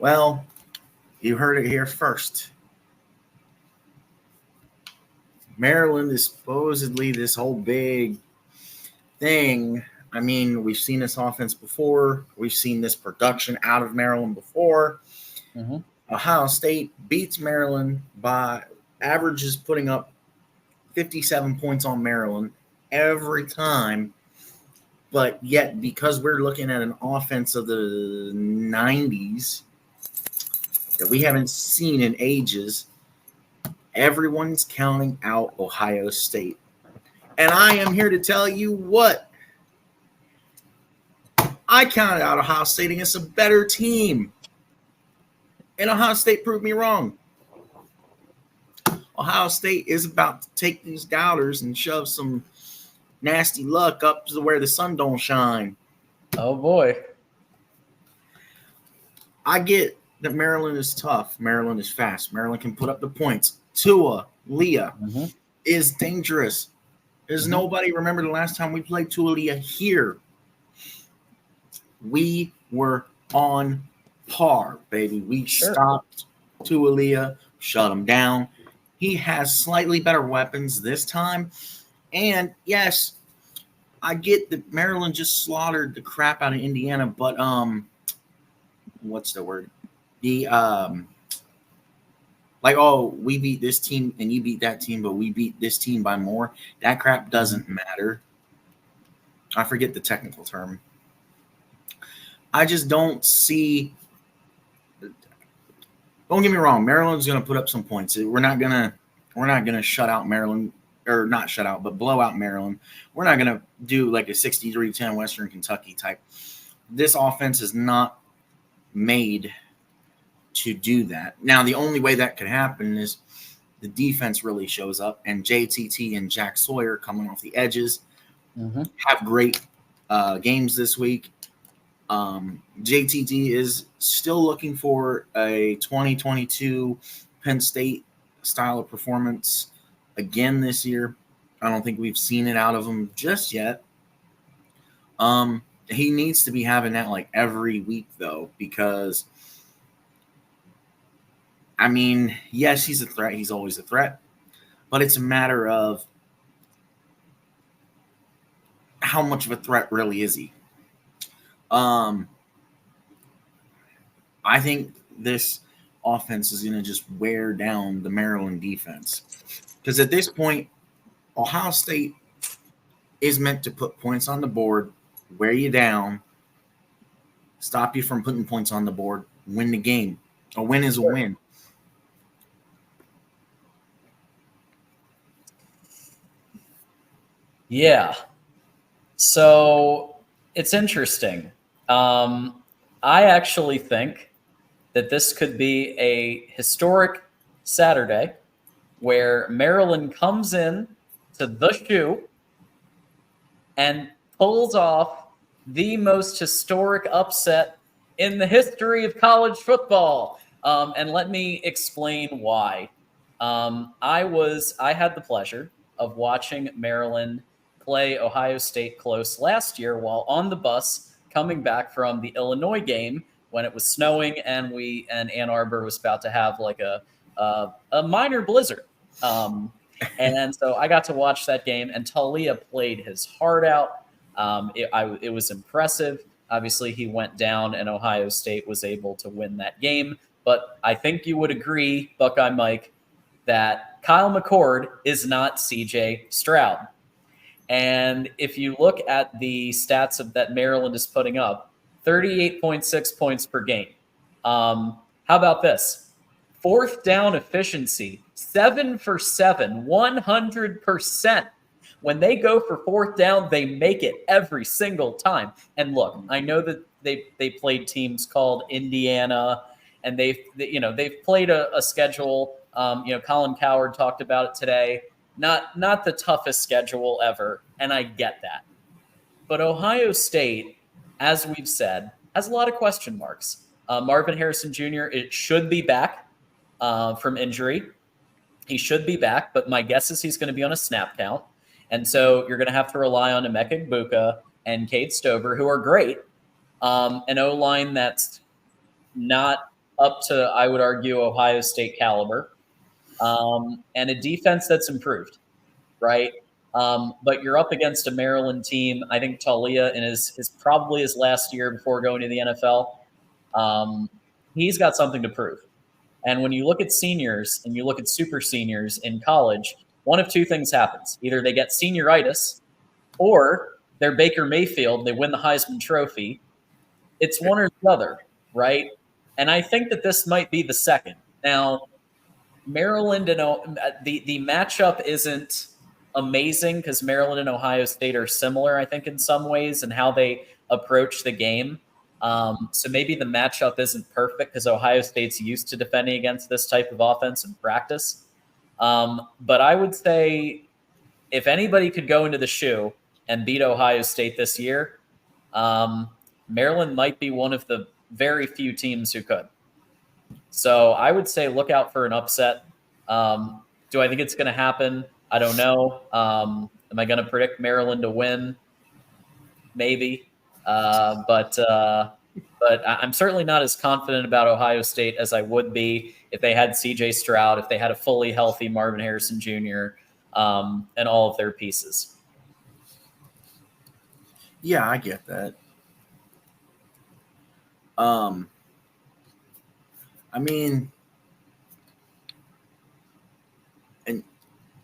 Well, you heard it here first. Maryland is supposedly this whole big thing. I mean, we've seen this offense before. We've seen this production out of Maryland before. Mm-hmm. Ohio State beats Maryland by averages putting up 57 points on Maryland every time. But yet, because we're looking at an offense of the 90s that we haven't seen in ages, everyone's counting out Ohio State. And I am here to tell you what. I counted out Ohio State against a better team. And Ohio State proved me wrong. Ohio State is about to take these doubters and shove some nasty luck up to where the sun don't shine. Oh, boy. I get that Maryland is tough. Maryland is fast. Maryland can put up the points. Tua, Leah is dangerous. Does nobody remember the last time we played Tua Leah here? We were on par, baby. We stopped Tua Leah, shut him down. He has slightly better weapons this time. And, yes, I get that Maryland just slaughtered the crap out of Indiana, but what's the word? We beat this team and you beat that team, but we beat this team by more. That crap doesn't matter. I forget the technical term. I just don't see. Don't get me wrong. Maryland's going to put up some points. We're not gonna shut out Maryland, or not shut out, but blow out Maryland. We're not going to do like a 63-10 Western Kentucky type. This offense is not made to do that. Now, the only way that could happen is the defense really shows up, and JTT and Jack Sawyer coming off the edges have great games this week. JTT is still looking for a 2022 Penn State style of performance again this year. I don't think we've seen it out of him just yet. He needs to be having that like every week, though, because, I mean, yes, he's a threat. He's always a threat. But it's a matter of how much of a threat really is he? I think this offense is going to just wear down the Maryland defense. Because at this point, Ohio State is meant to put points on the board, wear you down, stop you from putting points on the board, win the game. A win is a win. Yeah. So it's interesting. I actually think that this could be a historic Saturday where Maryland comes in to the shoe and pulls off the most historic upset in the history of college football. And let me explain why. I had the pleasure of watching Maryland play Ohio State close last year while on the bus coming back from the Illinois game when it was snowing and Ann Arbor was about to have like a minor blizzard. And so I got to watch that game, and Talia played his heart out. It was impressive. Obviously, he went down, and Ohio State was able to win that game. But I think you would agree, Buckeye Mike, that Kyle McCord is not CJ Stroud. And if you look at the stats that Maryland is putting up, 38.6 points per game. How about this? Fourth down efficiency, 7 for 7, 100%. When they go for fourth down, they make it every single time. And look, I know that they played teams called Indiana, and they've played a schedule. Colin Cowherd talked about it today. Not the toughest schedule ever, and I get that. But Ohio State, as we've said, has a lot of question marks. Marvin Harrison Jr. It should be back from injury. He should be back, but my guess is he's going to be on a snap count. And so you're going to have to rely on Emeka Egbuka and Cade Stover, who are great. An O-line that's not up to, I would argue, Ohio State caliber, and a defense that's improved, right? But you're up against a Maryland team. I think Talia in his probably his last year before going to the NFL. He's got something to prove. And when you look at seniors and you look at super seniors in college, one of two things happens. Either they get senioritis or they're Baker Mayfield, they win the Heisman Trophy. It's one or the other, right? And I think that this might be the second. Now, Maryland and the matchup isn't amazing because Maryland and Ohio State are similar, I think, in some ways and how they approach the game. So maybe the matchup isn't perfect because Ohio State's used to defending against this type of offense in practice. But I would say if anybody could go into the shoe and beat Ohio State this year, Maryland might be one of the very few teams who could. So I would say look out for an upset. Do I think it's going to happen? I don't know. Am I going to predict Maryland to win? Maybe. But I'm certainly not as confident about Ohio State as I would be if they had C.J. Stroud, if they had a fully healthy Marvin Harrison Jr., and all of their pieces. Yeah, I get that. I mean, and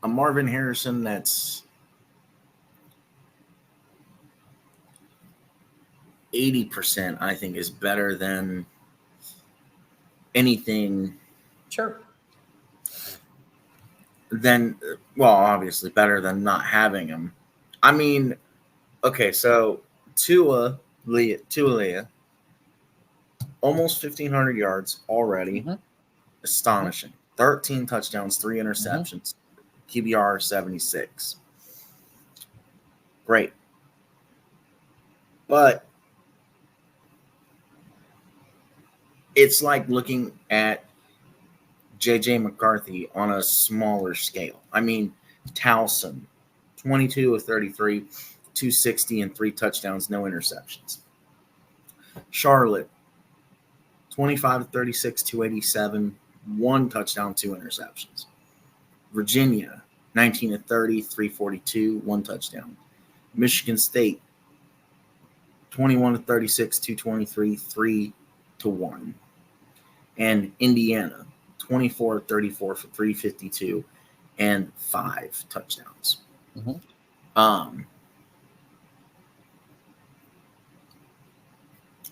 a Marvin Harrison that's 80%, I think, is better than anything. Sure. Obviously better than not having him. I mean, okay, so Tua, almost 1,500 yards already. Mm-hmm. Astonishing. 13 touchdowns, 3 interceptions. Mm-hmm. QBR 76. Great. But it's like looking at J.J. McCarthy on a smaller scale. I mean, Towson, 22 of 33, 260 and 3 touchdowns, no interceptions. Charlotte, 25 of 36, 287, 1 touchdown, 2 interceptions. Virginia, 19 of 30, 342, 1 touchdown. Michigan State, 21 of 36, 223, 3-1. And Indiana, 24 of 34 for 352 and 5 touchdowns. Mm-hmm.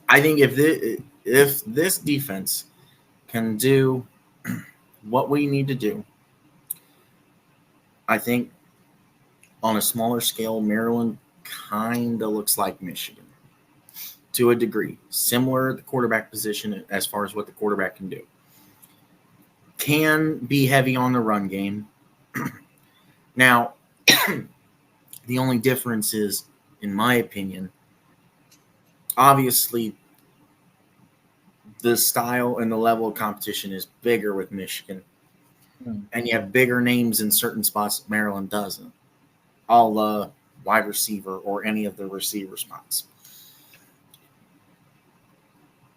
I think if this defense can do what we need to do, I think on a smaller scale, Maryland kind of looks like Michigan to a degree. Similar at the quarterback position as far as what the quarterback can do. Can be heavy on the run game. Now, the only difference is, in my opinion, obviously the style and the level of competition is bigger with Michigan. And you have bigger names in certain spots that Maryland doesn't. All the wide receiver or any of the receiver spots.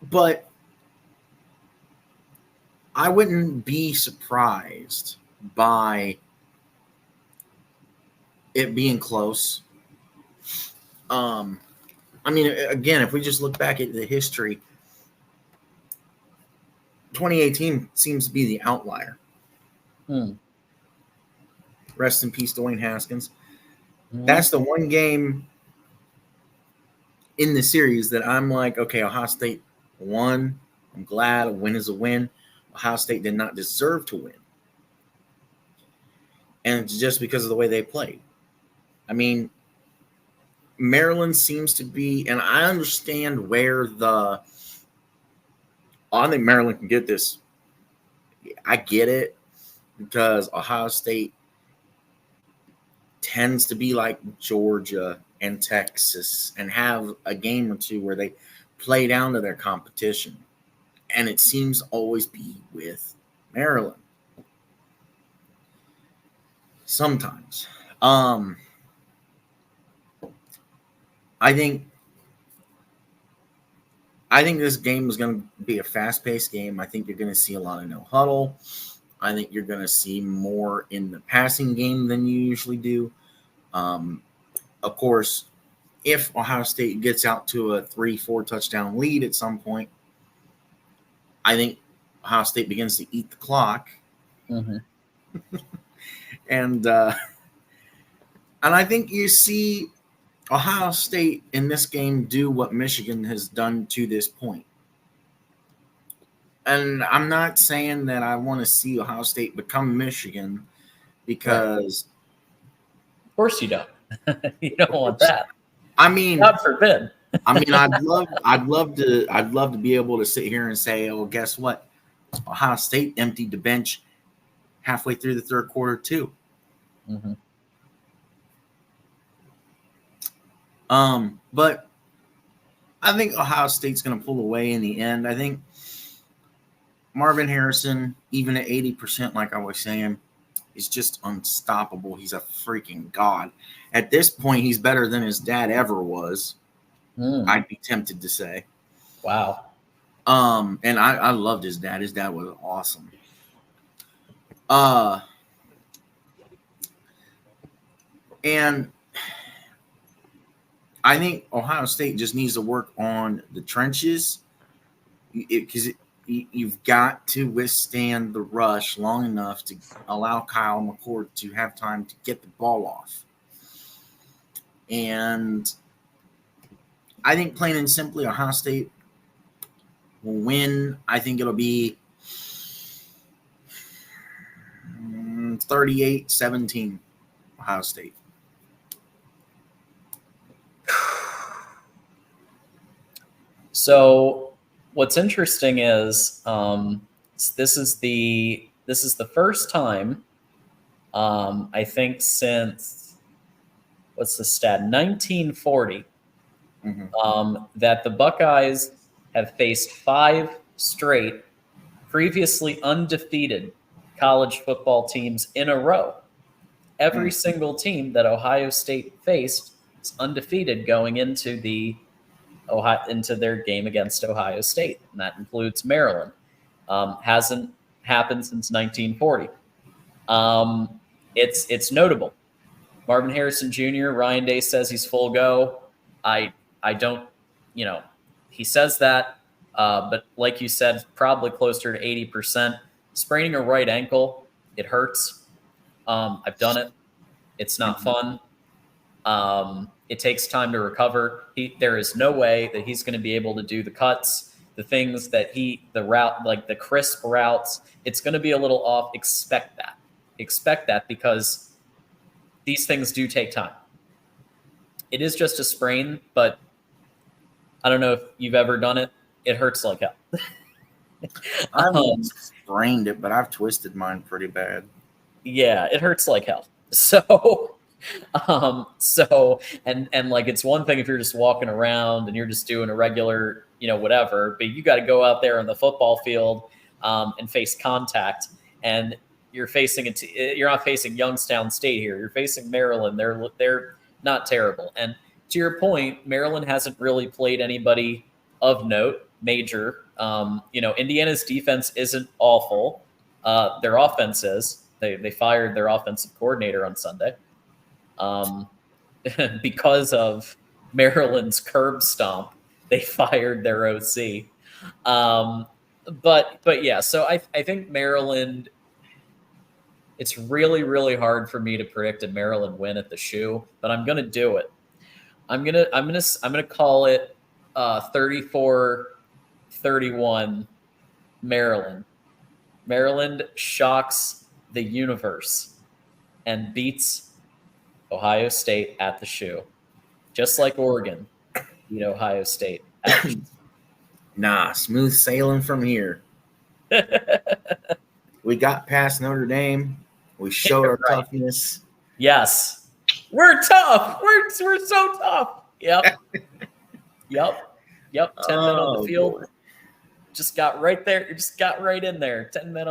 But I wouldn't be surprised by it being close. I mean, again, if we just look back at the history, 2018 seems to be the outlier. Rest in peace, Dwayne Haskins. That's the one game in the series that I'm like, okay, Ohio State won. I'm glad. A win is a win. Ohio State did not deserve to win. And it's just because of the way they played. I mean, Maryland seems to be, and I understand where I think Maryland can get this. I get it because Ohio State tends to be like Georgia and Texas and have a game or two where they play down to their competition. And it seems to always be with Maryland. Sometimes. I think I think this game is going to be a fast-paced game. I think you're going to see a lot of no huddle. I think you're going to see more in the passing game than you usually do. Of course, if Ohio State gets out to a 3-4 touchdown lead at some point, I think Ohio State begins to eat the clock. Mm-hmm. And I think you see Ohio State in this game do what Michigan has done to this point. And I'm not saying that I want to see Ohio State become Michigan because, of course, you don't. You don't want that. I mean, God forbid. I'd love to be able to sit here and say, oh, guess what? Ohio State emptied the bench halfway through the third quarter too. Mm-hmm. But I think Ohio State's going to pull away in the end. I think Marvin Harrison, even at 80%, like I was saying, is just unstoppable. He's a freaking god. At this point, he's better than his dad ever was. I'd be tempted to say. Wow. And I loved his dad. His dad was awesome. And I think Ohio State just needs to work on the trenches because you've got to withstand the rush long enough to allow Kyle McCord to have time to get the ball off. And I think plain and simply, Ohio State will win. I think it'll be 38-17 Ohio State. So what's interesting is this is the first time I think since what's the stat 1940 that the Buckeyes have faced 5 straight previously undefeated college football teams in a row. Every single team that Ohio State faced is undefeated going into their game against Ohio State, and that includes Maryland. Hasn't happened since 1940. It's notable. Marvin Harrison Jr., Ryan Day says he's full go. I don't, he says that, but like you said, probably closer to 80%. Spraining a right ankle, it hurts. I've done it. It's not fun. It takes time to recover. There is no way that he's going to be able to do the cuts, the things that the route, like the crisp routes. It's going to be a little off. Expect that because these things do take time. It is just a sprain, but I don't know if you've ever done it. It hurts like hell. I haven't sprained it, but I've twisted mine pretty bad. Yeah, it hurts like hell. So like it's one thing if you're just walking around and you're just doing a regular, whatever, but you got to go out there on the football field and face contact, and you're not facing Youngstown State here. You're facing Maryland. They're not terrible. And to your point, Maryland hasn't really played anybody of note, major. Indiana's defense isn't awful. Their offense is. They fired their offensive coordinator on Sunday because of Maryland's curb stomp. They fired their OC. But yeah, so I think Maryland. It's really, really hard for me to predict a Maryland win at the Shoe, but I'm gonna do it. I'm gonna call it 34-31 Maryland. Maryland shocks the universe and beats Ohio State at the Shoe, just like Oregon beat Ohio State. Nah, smooth sailing from here. We got past Notre Dame. We showed our toughness. Yes, we're tough. We're so tough. Yep. 10 men on the field. Boy. Just got right there. You just got right in there. 10 men on